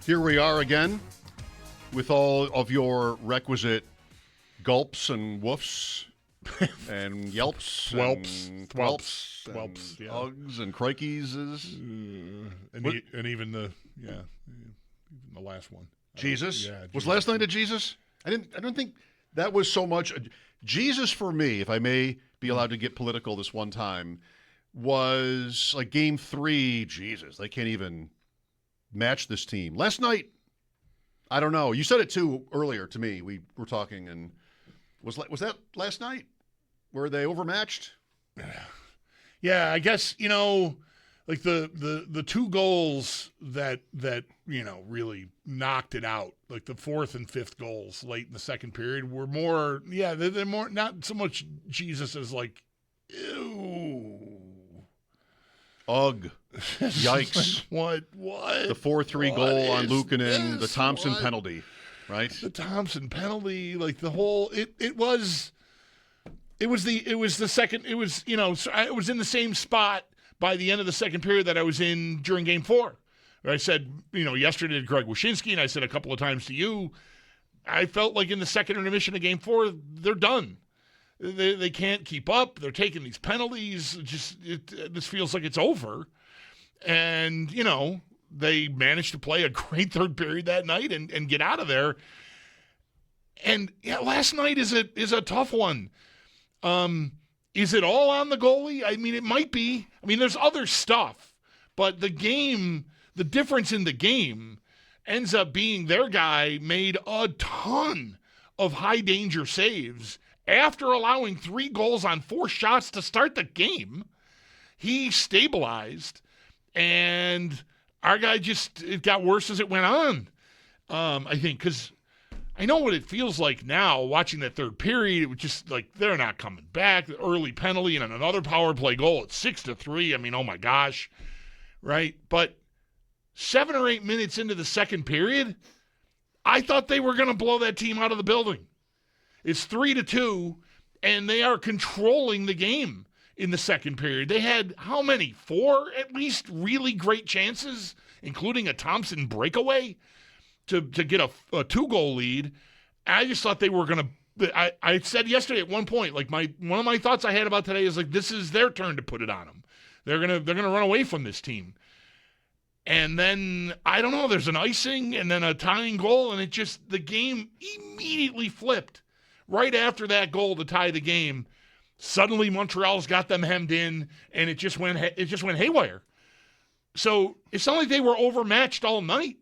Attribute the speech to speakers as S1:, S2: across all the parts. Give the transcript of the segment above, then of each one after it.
S1: Here we are again with all of your requisite gulps and woofs and yelps and thwelps and
S2: yeah.
S1: ugs and crikeys.
S2: And even the last one.
S1: Jesus?
S2: Yeah,
S1: Was
S2: Jesus.
S1: last night a Jesus? I don't think that was so much. Jesus for me, if I may be allowed to get political this one time, was like game 3. Jesus, they can't even match this team. Last night, I don't know. You said it too earlier to me. We were talking, and was that last night? Were they overmatched?
S2: Yeah, I guess, like the two goals that really knocked it out, like the fourth and fifth goals late in the second period were more, they're more, not so much Jesus as like, ew.
S1: Ugh. Yikes.
S2: What?
S1: The 4-3 goal on Luukkonen, the Thompson penalty, right?
S2: The Thompson penalty, like the whole, it was in the same spot by the end of the second period that I was in during game 4. I said, yesterday to Greg Wyshynski, and I said a couple of times to you, I felt like in the second intermission of game 4, they're done. They can't keep up. They're taking these penalties. This feels like it's over. And, they managed to play a great third period that night and get out of there. And last night is a tough one. Is it all on the goalie? I mean, it might be. I mean, there's other stuff. But the difference in the game ends up being their guy made a ton of high-danger saves after allowing 3 goals on 4 shots to start the game. He stabilized, and our guy it got worse as it went on, I think, because I know what it feels like now watching that third period. It was just like they're not coming back. The early penalty and another power play goal at 6-3. I mean, oh my gosh, right? But 7 or 8 minutes into the second period, I thought they were going to blow that team out of the building. It's 3-2, and they are controlling the game in the second period. They had how many? 4 at least really great chances, including a Thompson breakaway to get a 2-goal lead. I just thought they were going to. I said yesterday at one point, like one of my thoughts I had about today is like this is their turn to put it on them. They're gonna run away from this team. And then I don't know. There's an icing and then a tying goal, and the game immediately flipped. Right after that goal to tie the game, suddenly Montreal's got them hemmed in, and it just went haywire. So it's not like they were overmatched all night.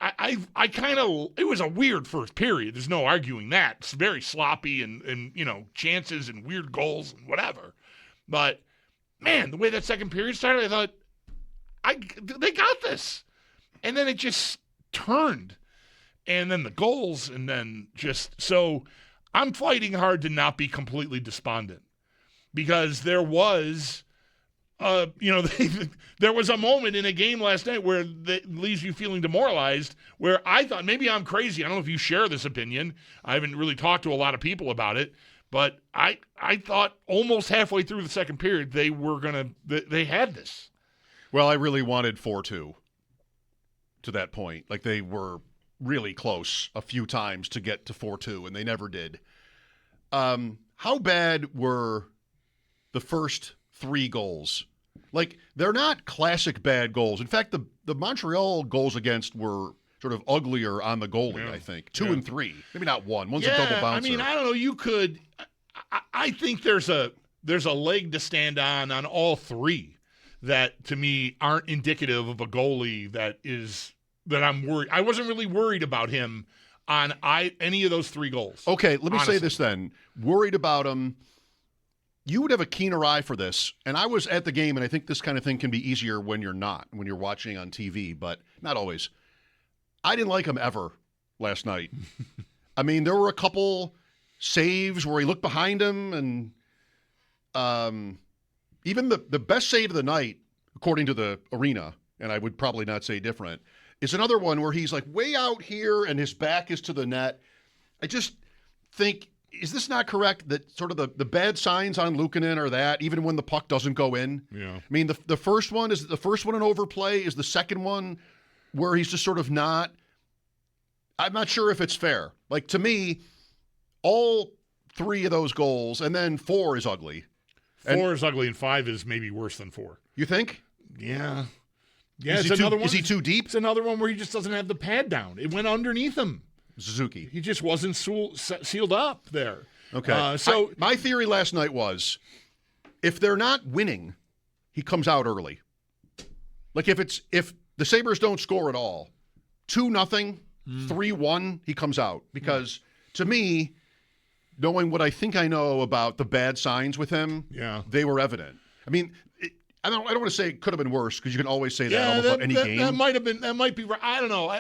S2: It was a weird first period. There's no arguing that. It's very sloppy and chances and weird goals and whatever. But man, the way that second period started, I thought they got this, and then it just turned, and then the goals, and then so. I'm fighting hard to not be completely despondent because there was, there was a moment in a game last night where that leaves you feeling demoralized, where I thought maybe I'm crazy. I don't know if you share this opinion. I haven't really talked to a lot of people about it, but I thought almost halfway through the second period they had this.
S1: Well, I really wanted 4-2 to that point. Like they were really close a few times to get to 4-2, and they never did. How bad were the first 3 goals? Like, they're not classic bad goals. In fact, the Montreal goals against were sort of uglier on the goalie, I think. 2 and 3. Maybe not 1. One's a double bouncer.
S2: I mean, I don't know. You could – I think there's a leg to stand on all 3 that, to me, aren't indicative of a goalie that I'm worried. I wasn't really worried about him on any of those 3 goals.
S1: Okay, let me
S2: honestly
S1: say this then. Worried about him. You would have a keener eye for this. And I was at the game, and I think this kind of thing can be easier when you're not, when you're watching on TV, but not always. I didn't like him ever last night. I mean, there were a couple saves where he looked behind him, and even the best save of the night, according to the arena, and I would probably not say different, is another one where he's like way out here and his back is to the net. I just think, is this not correct that sort of the bad signs on Luukkonen are that even when the puck doesn't go in?
S2: Yeah.
S1: I mean, the first one an overplay? Is the second one where he's just sort of not. I'm not sure if it's fair. Like, to me, all 3 of those goals, and then 4 is ugly.
S2: 4 is ugly, and 5 is maybe worse than 4.
S1: You think?
S2: Yeah. Yeah,
S1: is he too deep?
S2: It's another one where he just doesn't have the pad down. It went underneath him.
S1: Suzuki.
S2: He just wasn't sealed up there.
S1: Okay. My theory last night was, if they're not winning, he comes out early. Like, if the Sabres don't score at all, 2-0, 3-1, he comes out. Because to me, knowing what I think I know about the bad signs with him, they were evident. I mean, I don't want to say it could have been worse, because you can always say that almost about any game.
S2: That might be right. I don't know.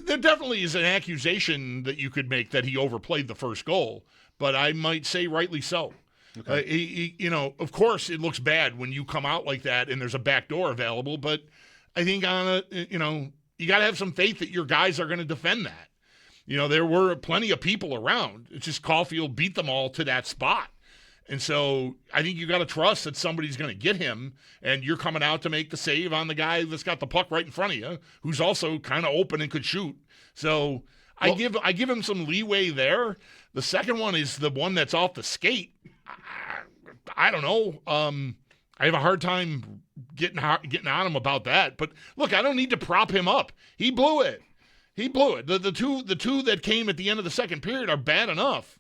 S2: There definitely is an accusation that you could make that he overplayed the first goal, but I might say rightly so. Okay. Of course, it looks bad when you come out like that and there's a back door available, but I think you got to have some faith that your guys are going to defend that. There were plenty of people around. It's just Caulfield beat them all to that spot. And so I think you got to trust that somebody's going to get him, and you're coming out to make the save on the guy that's got the puck right in front of you, who's also kind of open and could shoot. So I give him some leeway there. The second one is the one that's off the skate. I don't know. I have a hard time getting on him about that. But look, I don't need to prop him up. He blew it. The two that came at the end of the second period are bad enough.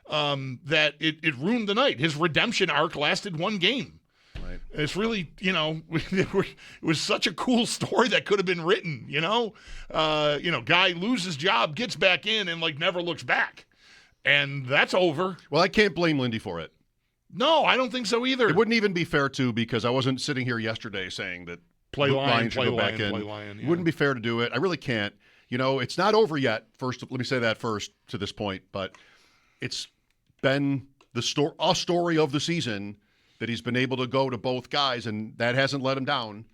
S2: That it ruined the night. His redemption arc lasted 1 game. Right. It's really, it was such a cool story that could have been written, guy loses job, gets back in, and never looks back. And that's over.
S1: Well, I can't blame Lindy for it.
S2: No, I don't think so either.
S1: It wouldn't even be fair to, because I wasn't sitting here yesterday saying that
S2: play Lion should go back in.
S1: Play Lion, yeah. It wouldn't be fair to do it. I really can't. It's not over yet. First, let me say that first to this point, but it's been a story of the season that he's been able to go to both guys, and that hasn't let him down.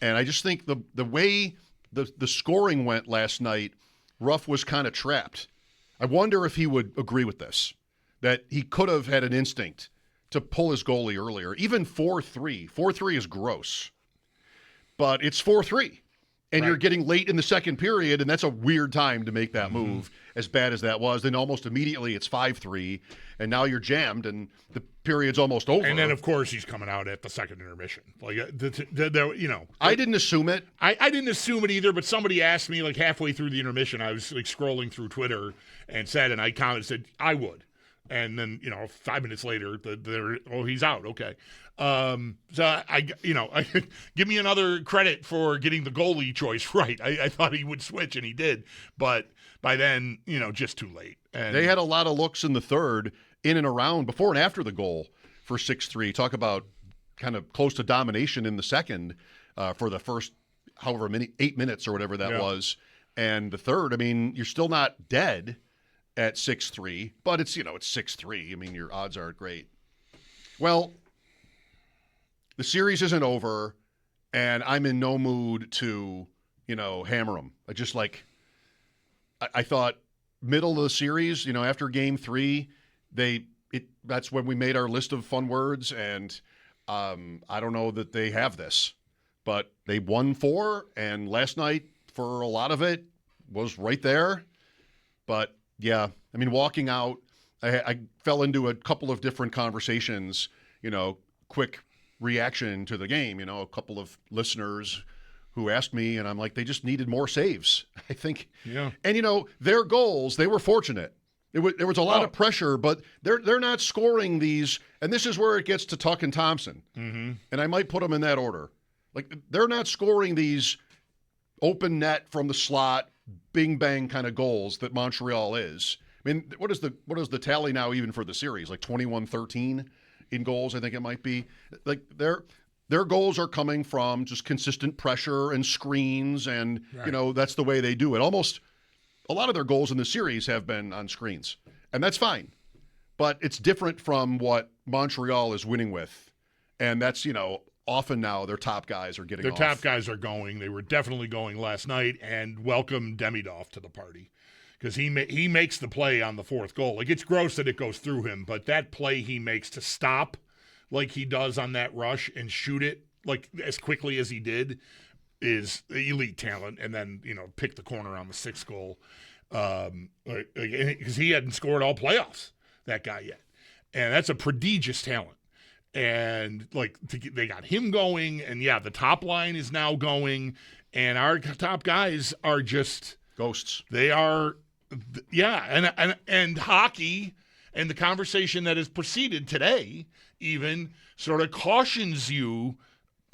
S1: And I just think the way the scoring went last night, Ruff was kind of trapped. I wonder if he would agree with this, that he could have had an instinct to pull his goalie earlier. Even 4-3. 4-3 is gross. But it's 4-3. And you're getting late in the second period, and that's a weird time to make that move, as bad as that was. Then almost immediately it's 5-3, and now you're jammed, and the period's almost over.
S2: And then, of course, he's coming out at the second intermission.
S1: I didn't assume it.
S2: I didn't assume it either, but somebody asked me halfway through the intermission. I was scrolling through Twitter and I said, I would. And then, 5 minutes later, he's out. Okay. So I give me another credit for getting the goalie choice right. I thought he would switch, and he did, but by then, just too late. And
S1: they had a lot of looks in the third, in and around, before and after the goal for 6-3. Talk about kind of close to domination in the second for the first, however many, 8 minutes or whatever that was, and the third. I mean, you're still not dead at 6-3, but it's 6-3. I mean, your odds aren't great. Well, the series isn't over, and I'm in no mood to, hammer them. I thought middle of the series, after game 3, that's when we made our list of fun words, and I don't know that they have this, but they won 4, and last night, for a lot of it, was right there. But yeah, I mean, walking out, I fell into a couple of different conversations, quick reaction to the game, a couple of listeners who asked me, and I'm like, they just needed more saves, I think.
S2: Yeah.
S1: And, their goals, they were fortunate. There was a lot of pressure, but they're not scoring these, and this is where it gets to Tuch and Thompson.
S2: Mm-hmm.
S1: And I might put them in that order. They're not scoring these open net from the slot, bing bang kind of goals that Montreal is. I mean, what is the tally now even for the series? 21-13 in goals, I think it might be. Their goals are coming from just consistent pressure and screens, and that's the way they do it. Almost a lot of their goals in the series have been on screens, and that's fine. But it's different from what Montreal is winning with, and that's often now their top guys are getting off.
S2: Their top guys are going. They were definitely going last night, and welcome Demidov to the party, because he makes the play on the fourth goal. It's gross that it goes through him, but that play he makes to stop like he does on that rush and shoot it as quickly as he did, is elite talent, and then, pick the corner on the 6th goal. Because he hadn't scored all playoffs, that guy, yet. And that's a prodigious talent. And, they got him going, and, the top line is now going, and our top guys are just
S1: ghosts.
S2: They are, and hockey and the conversation that has proceeded today even sort of cautions you.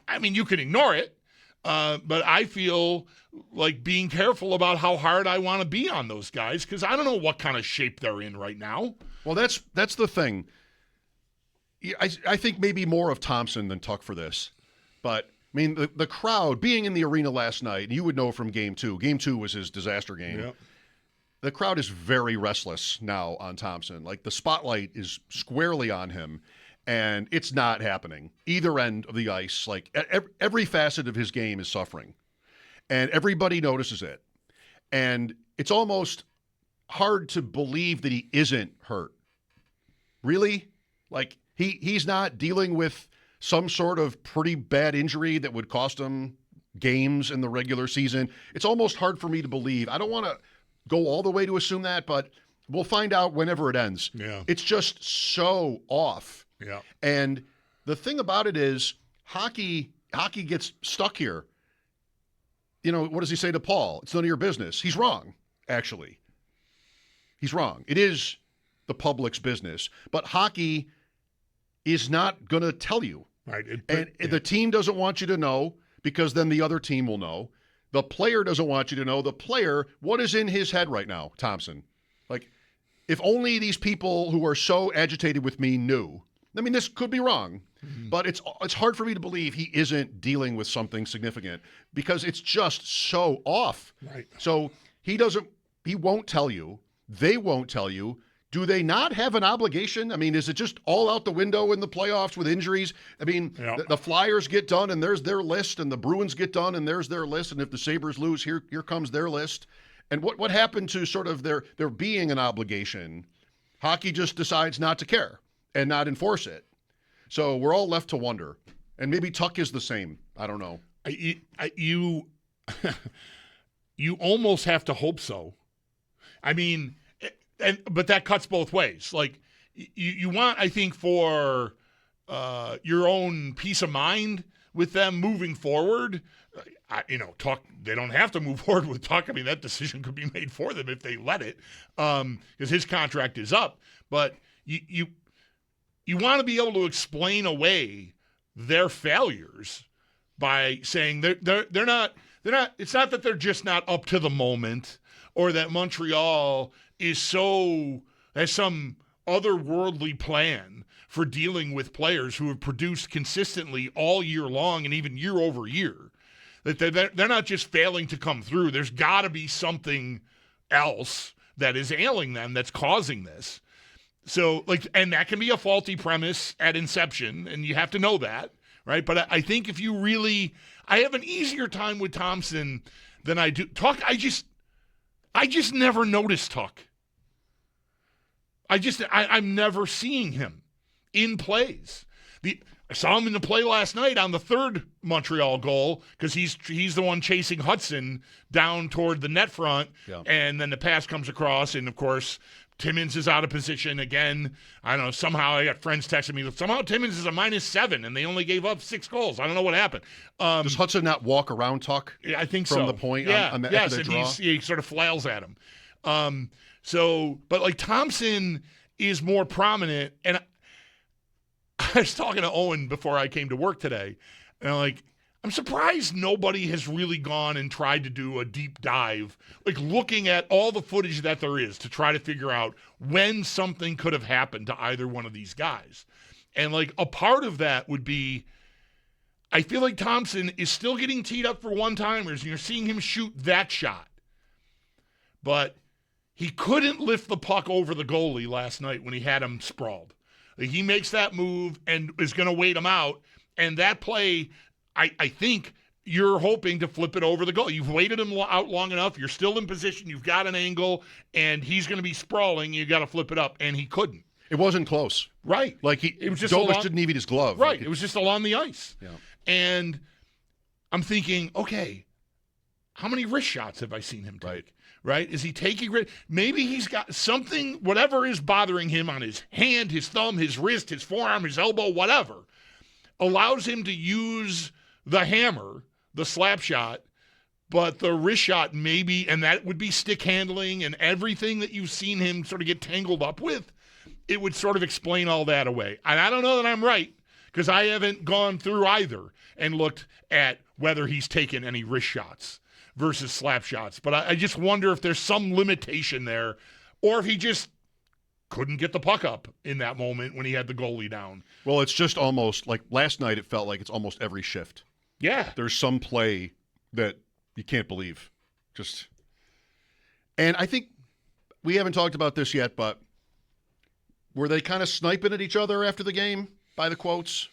S2: I mean, you can ignore it, but I feel like being careful about how hard I want to be on those guys, because I don't know what kind of shape they're in right now.
S1: Well, that's the thing. I think maybe more of Thompson than Tuch for this. But, I mean, the crowd, being in the arena last night, and you would know from Game 2. Game 2 was his disaster game.
S2: Yep.
S1: The crowd is very restless now on Thompson. Like, the spotlight is squarely on him, and it's not happening. Either end of the ice, like, every facet of his game is suffering. And everybody notices it. And it's almost hard to believe that he isn't hurt. Really? Like, he's not dealing with some sort of pretty bad injury that would cost him games in the regular season. It's almost hard for me to believe. I don't want to go all the way to assume that, but we'll find out whenever it ends.
S2: Yeah.
S1: It's just so off.
S2: Yeah.
S1: And the thing about it is hockey gets stuck here. What does he say to Paul? It's none of your business. He's wrong, actually. He's wrong. It is the public's business. But hockey is not going to tell you.
S2: Right.
S1: The team doesn't want you to know, because then the other team will know. The player doesn't want you to know. The player, what is in his head right now, Thompson? Like, if only these people who are so agitated with me knew. I mean, this could be wrong, but it's hard for me to believe he isn't dealing with something significant, because it's just so off.
S2: Right.
S1: So he won't tell you. They won't tell you. Do they not have an obligation? I mean, is it just all out the window in the playoffs with injuries? I mean, the Flyers get done and there's their list, and the Bruins get done and there's their list, and if the Sabres lose, here comes their list. And what happened to sort of there being an obligation? Hockey just decides not to care and not enforce it. So we're all left to wonder. And maybe Tuch is the same. I don't know.
S2: You almost have to hope so. I mean, but that cuts both ways. Like, you want, I think, for your own peace of mind with them moving forward. Tuch, they don't have to move forward with Tuch. I mean, that decision could be made for them if they let it, because his contract is up. But you want to be able to explain away their failures by saying they're not. It's not that they're just not up to the moment, or that Montreal has some otherworldly plan for dealing with players who have produced consistently all year long and even year over year. That they're not just failing to come through. There's got to be something else that is ailing them that's causing this. So, and that can be a faulty premise at inception, and you have to know that, right? But I think if you really, I have an easier time with Thompson than I do Tuch. I just never noticed Tuch. I'm never seeing him in plays. I saw him in the play last night on the third Montreal goal, because he's the one chasing Hudson down toward the net front, and then the pass comes across, and of course Timmins is out of position again. I don't know, somehow I got friends texting me, somehow Timmins is a -7 and they only gave up 6 goals. I don't know what happened.
S1: Does Hudson not walk around Tuch?
S2: I think
S1: from
S2: so.
S1: The point on the
S2: yes,
S1: after
S2: and
S1: draw?
S2: he sort of flails at him. But Thompson is more prominent, and I was talking to Owen before I came to work today, and I'm surprised nobody has really gone and tried to do a deep dive, looking at all the footage that there is to try to figure out when something could have happened to either one of these guys. And a part of that would be, I feel like Thompson is still getting teed up for one-timers, and you're seeing him shoot that shot. But he couldn't lift the puck over the goalie last night when he had him sprawled. He makes that move and is going to wait him out, and that play, I think you're hoping to flip it over the goal. You've waited him out long enough. You're still in position. You've got an angle, and he's going to be sprawling. You got to flip it up, and he couldn't.
S1: It wasn't close.
S2: Right.
S1: It was just Dobis didn't need his glove.
S2: Right. It was just along the ice.
S1: Yeah.
S2: And I'm thinking, okay, how many wrist shots have I seen him take? Right? Is he taking maybe he's got something, whatever is bothering him on his hand, his thumb, his wrist, his forearm, his elbow, whatever, allows him to use the hammer, the slap shot, but the wrist shot maybe, and that would be stick handling and everything that you've seen him sort of get tangled up with. It would sort of explain all that away. And I don't know that I'm right, because I haven't gone through either and looked at whether he's taken any wrist shots versus slap shots. But I just wonder if there's some limitation there, or if he just couldn't get the puck up in that moment when he had the goalie down.
S1: Well, it's just almost like last night, it felt like it's almost every shift.
S2: Yeah.
S1: There's some play that you can't believe. And I think we haven't talked about this yet, but were they kind of sniping at each other after the game by the quotes?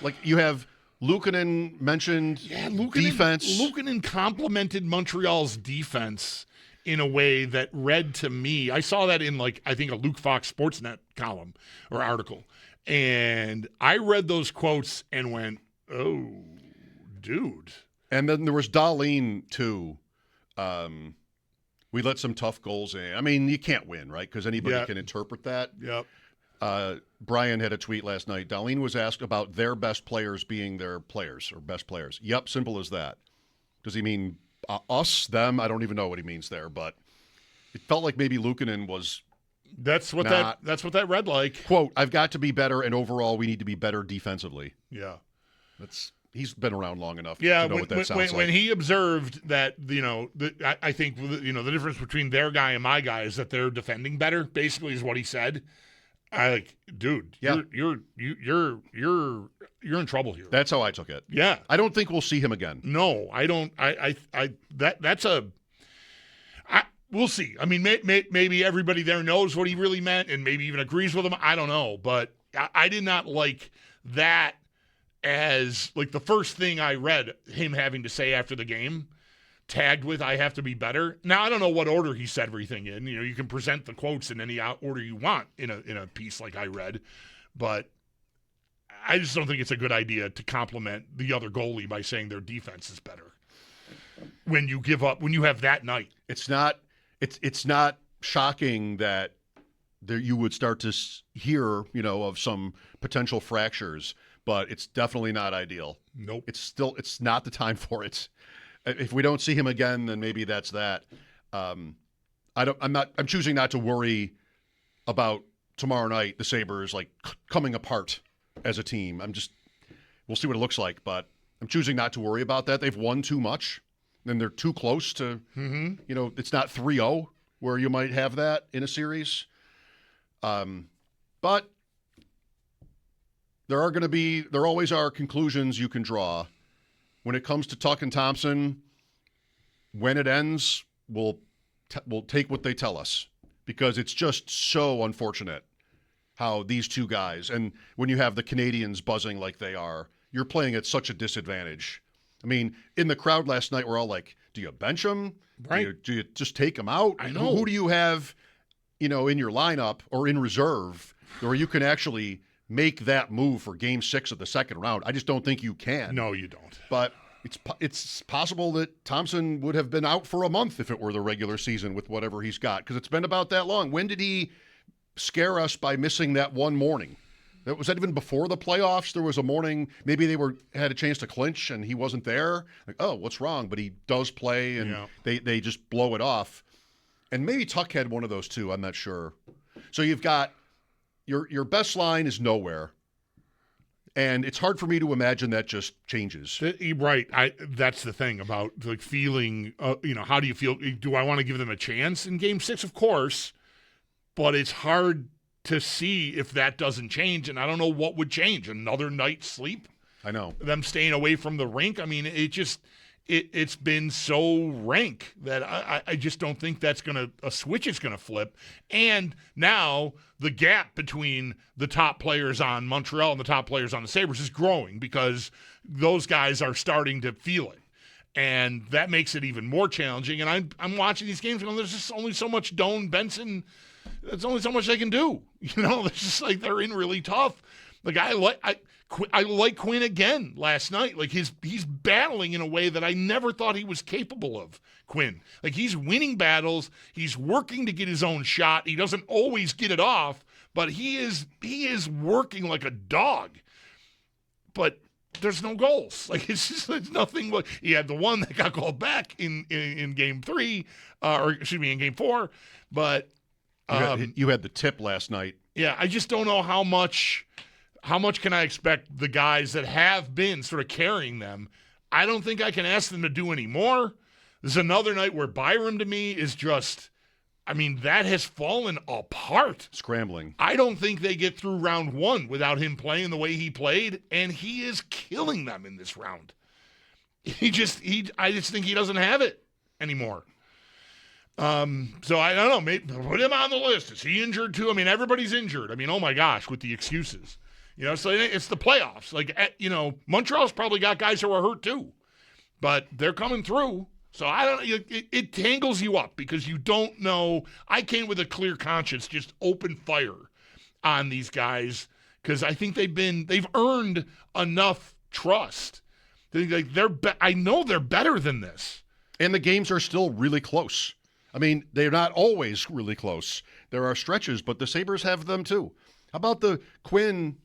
S1: Like you have Luukkonen mentioned defense.
S2: Luukkonen complimented Montreal's defense in a way that read to me. I saw that in I think a Luke Fox Sportsnet column or article. And I read those quotes and went, oh, dude.
S1: And then there was Darlene too. We let some tough goals in. I mean, you can't win, right? Because anybody can interpret that.
S2: Yep.
S1: Brian had a tweet last night. Darlene was asked about their best players being their players or best players. Yep, simple as that. Does he mean us, them? I don't even know what he means there, but it felt like maybe Luukkonen was.
S2: That's what that read like.
S1: Quote, I've got to be better, and overall we need to be better defensively.
S2: Yeah.
S1: He's been around long enough
S2: to
S1: know what that sounds like.
S2: When he observed that, I think, the difference between their guy and my guy is that they're defending better, basically is what he said. Dude, you're in trouble here.
S1: That's how I took it.
S2: Yeah.
S1: I don't think we'll see him again.
S2: No, I don't. We'll see. I mean, maybe everybody there knows what he really meant and maybe even agrees with him. I don't know. But I did not like that as the first thing I read him having to say after the game, tagged with, I have to be better. Now, I don't know what order he said everything in. You can present the quotes in any order you want in a piece like I read. But I just don't think it's a good idea to compliment the other goalie by saying their defense is better when you give up, when you have that night.
S1: It's not shocking that you would start to hear, of some potential fractures, but it's definitely not ideal.
S2: Nope.
S1: It's not the time for it. If we don't see him again, then maybe that's that. I'm choosing not to worry about tomorrow night, the Sabres coming apart as a team. We'll see what it looks like, but I'm choosing not to worry about that. They've won too much, and they're too close to, it's not 3-0 where you might have that in a series. But there always are conclusions you can draw. When it comes to Tuch and Thompson, when it ends, we'll take what they tell us, because it's just so unfortunate how these two guys, and when you have the Canadiens buzzing like they are, you're playing at such a disadvantage. I mean, in the crowd last night, we're all like, do you bench them?
S2: Right.
S1: Do you just take them out?
S2: I know.
S1: Who do you have, in your lineup or in reserve where you can actually make that move for Game 6 of the second round? I just don't think you can.
S2: No, you don't.
S1: But it's possible that Thompson would have been out for a month if it were the regular season with whatever he's got, because it's been about that long. When did he scare us by missing that one morning? Was that even before the playoffs? There was a morning, maybe they had a chance to clinch and he wasn't there. Oh, what's wrong? But he does play, and they just blow it off. And maybe Tuch had one of those too. I'm not sure. So you've got your best line is nowhere. And it's hard for me to imagine that just changes.
S2: Right. That's the thing about feeling, how do you feel? Do I want to give them a chance in Game 6? Of course. But it's hard to see if that doesn't change. And I don't know what would change. Another night's sleep?
S1: I know.
S2: Them staying away from the rink? I mean, it's been so rank that I just don't think a switch is going to flip. And now the gap between the top players on Montreal and the top players on the Sabres is growing, because those guys are starting to feel it. And that makes it even more challenging. And I'm watching these games going, there's just only so much Doan, Benson. There's only so much they can do. There's just they're in really tough. I like Quinn again last night. Like he's battling in a way that I never thought he was capable of. Quinn, like he's winning battles. He's working to get his own shot. He doesn't always get it off, but he is working like a dog. But there's no goals. Like it's just there's nothing. He had the one that got called back in game 3, or excuse me, in game 4. But
S1: you had the tip last night.
S2: Yeah, I just don't know how much can I expect the guys that have been sort of carrying them. I don't think I can ask them to do any more. This is another night where Byram to me is just, I mean, that has fallen apart.
S1: Scrambling.
S2: I don't think they get through round 1 without him playing the way he played, and he is killing them in this round. I just think he doesn't have it anymore. So I don't know. Maybe put him on the list. Is he injured too? I mean, everybody's injured. I mean, oh my gosh, with the excuses. So it's the playoffs. Like, Montreal's probably got guys who are hurt too, but they're coming through. So I don't. It tangles you up because you don't know. I came with a clear conscience, just open fire on these guys because I think they've earned enough trust. I know they're better than this,
S1: and the games are still really close. I mean, they're not always really close. There are stretches, but the Sabres have them too. How about the Quinn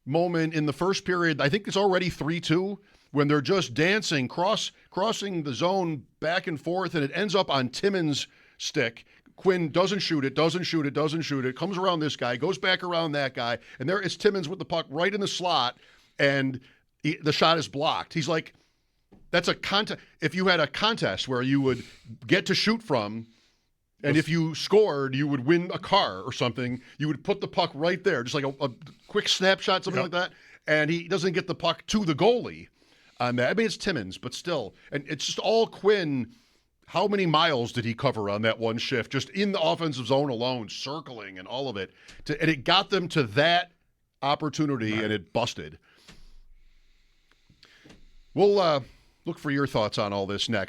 S1: moment in the first period? I think it's already 3-2 when they're just dancing, crossing the zone back and forth, and it ends up on Timmins' stick. Quinn doesn't shoot it, comes around this guy, goes back around that guy, and there is Timmins with the puck right in the slot, and the shot is blocked. He's like, that's a contest. If you had a contest where you would get to shoot from, and if you scored, you would win a car or something, you would put the puck right there, just like a quick snapshot, something like that, and he doesn't get the puck to the goalie on that. I mean, it's Timmins, but still. And it's just all Quinn. How many miles did he cover on that one shift, just in the offensive zone alone, circling and all of it? And it got them to that opportunity, and it busted. We'll look for your thoughts on all this next.